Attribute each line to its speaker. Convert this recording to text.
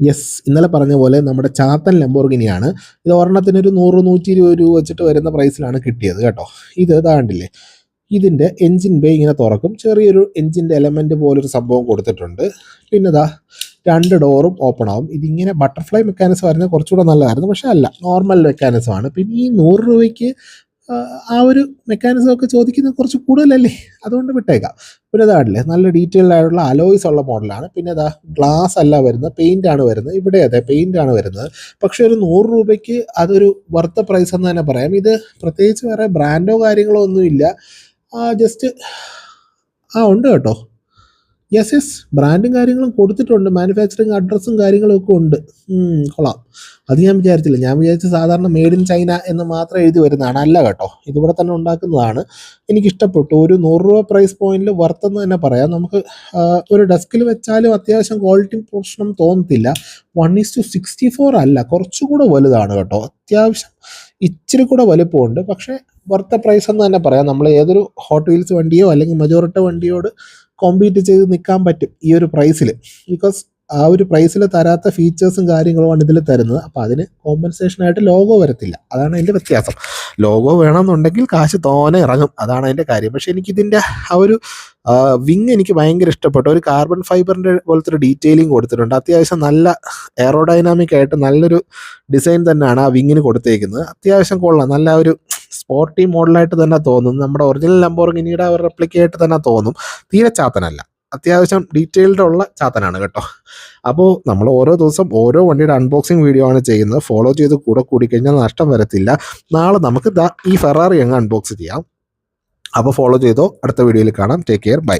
Speaker 1: Yes, ഇന്നലെ പറഞ്ഞ പോലെ നമ്മുടെ ചാത്തൻ ലംബോർഗിനിയാണ്. ഇത് ഒരെണ്ണത്തിനൊരു 100-120 രൂപ വെച്ചിട്ട് വരുന്ന പ്രൈസിലാണ് കിട്ടിയത് കേട്ടോ. ഇത് ഇതാണ്ടില്ലേ, ഇതിൻ്റെ എൻജിൻ ബേ ഇങ്ങനെ തുറക്കും, ചെറിയൊരു എൻജിൻ്റെ എലമെൻറ്റ് പോലൊരു സംഭവം കൊടുത്തിട്ടുണ്ട്. പിന്നെ ഇതാ 2 ഡോറും ഓപ്പൺ ആവും. ഇതിങ്ങനെ ബട്ടർഫ്ലൈ മെക്കാനിസം ആയിരുന്നു കുറച്ചുകൂടെ നല്ലതായിരുന്നു, പക്ഷേ അല്ല, നോർമൽ മെക്കാനിസമാണ്. പിന്നെ ഈ 100 രൂപയ്ക്ക് ആ ഒരു മെക്കാനിസം ഒക്കെ ചോദിക്കുന്നത് കുറച്ച് കൂടുതലല്ലേ, അതുകൊണ്ട് വിട്ടേക്കാം. പിന്നെ ഇതാണല്ലേ, നല്ല ഡീറ്റെയിൽഡ് ആയിട്ടുള്ള അലോയ്സ് ഉള്ള മോഡലാണ്. പിന്നെ ഇതാ ഗ്ലാസ് അല്ല വരുന്നത്, പെയിൻ്റ് ആണ് വരുന്നത്. ഇവിടെ അതെ പെയിൻ്റ് ആണ് വരുന്നത്. പക്ഷേ ഒരു 100 രൂപയ്ക്ക് അതൊരു വർത്ത് പ്രൈസ് എന്ന് തന്നെ പറയാം. ഇത് പ്രത്യേകിച്ച് വേറെ ബ്രാൻഡോ കാര്യങ്ങളോ ഒന്നുമില്ല, ജസ്റ്റ് ഉണ്ട് കേട്ടോ. യെസ് യെസ്, ബ്രാൻഡും കാര്യങ്ങളും കൊടുത്തിട്ടുണ്ട്, മാനുഫാക്ചറിങ് അഡ്രസ്സും കാര്യങ്ങളും ഒക്കെ ഉണ്ട്. കൊള്ളാം. അത് ഞാൻ വിചാരിച്ചില്ല. ഞാൻ വിചാരിച്ച സാധാരണ മെയ്ഡ് ഇൻ ചൈന എന്ന് മാത്രം എഴുതി വരുന്നതാണ്. അല്ല കേട്ടോ, ഇതിവിടെ തന്നെ ഉണ്ടാക്കുന്നതാണ്. എനിക്കിഷ്ടപ്പെട്ടു. ഒരു 100 രൂപ പ്രൈസ് പോയിന്റിൽ വർത്തെന്ന് തന്നെ പറയാം. നമുക്ക് ഒരു ഡെസ്കിൽ വെച്ചാലും അത്യാവശ്യം ക്വാളിറ്റി പ്രശ്നം തോന്നത്തില്ല. 1:64 അല്ല, കുറച്ചുകൂടെ വലുതാണ് കേട്ടോ. അത്യാവശ്യം ഇച്ചിരി കൂടെ വലുപ്പമുണ്ട്. പക്ഷേ വർത്ത പ്രൈസ് എന്ന് തന്നെ പറയാം. നമ്മൾ ഏതൊരു ഹോട്ട് വീൽസ് വണ്ടിയോ അല്ലെങ്കിൽ മജോറിറ്റി വണ്ടിയോട് കോമ്പീറ്റ് ചെയ്ത് നിൽക്കാൻ പറ്റും ഈ ഒരു പ്രൈസിൽ. ബിക്കോസ് ആ ഒരു പ്രൈസിൽ തരാത്ത ഫീച്ചേഴ്സും കാര്യങ്ങളുമാണ് ഇതിൽ തരുന്നത്. അപ്പോൾ അതിന് കോമ്പൻസേഷനായിട്ട് ലോഗോ വരത്തില്ല. അതാണ് അതിൻ്റെ വ്യത്യാസം. ലോഗോ വേണമെന്നുണ്ടെങ്കിൽ കാശ് തോനെ ഇറങ്ങും, അതാണ് അതിൻ്റെ കാര്യം. പക്ഷേ എനിക്കിതിൻ്റെ ആ ഒരു വിങ് എനിക്ക് ഭയങ്കര ഇഷ്ടപ്പെട്ടു. ഒരു കാർബൺ ഫൈബറിൻ്റെ പോലത്തെ ഒരു ഡീറ്റെയിലിംഗ് കൊടുത്തിട്ടുണ്ട്. അത്യാവശ്യം നല്ല എയറോഡൈനാമിക് ആയിട്ട് നല്ലൊരു ഡിസൈൻ തന്നെയാണ് ആ വിങ്ങിന് കൊടുത്തേക്കുന്നത്. അത്യാവശ്യം കൊള്ളാം. നല്ല ഒരു സ്പോർട്ടി മോഡലായിട്ട് തന്നെ തോന്നും. നമ്മുടെ ഒറിജിനൽ ലംബോർഗിനിയുടെ ഒരു റെപ്ലിക്കയായിട്ട് തന്നെ തോന്നും. തീരെ ചാത്തനല്ല, അത്യാവശ്യം ഡീറ്റെയിൽഡ് ഉള്ള ചാത്തനാണ് കേട്ടോ. അപ്പോൾ നമ്മൾ ഓരോ ദിവസം ഓരോ വണ്ടിയുടെ അൺബോക്സിങ് വീഡിയോ ആണ് ചെയ്യുന്നത്. ഫോളോ ചെയ്ത് കൂടെ കൂടിക്കഴിഞ്ഞാൽ നഷ്ടം വരത്തില്ല. നാളെ നമുക്ക് ഈ ഫെറാറി അങ്ങ് അൺബോക്സ് ചെയ്യാം. അപ്പോൾ ഫോളോ ചെയ്തോ. അടുത്ത വീഡിയോയിൽ കാണാം. Take care, by.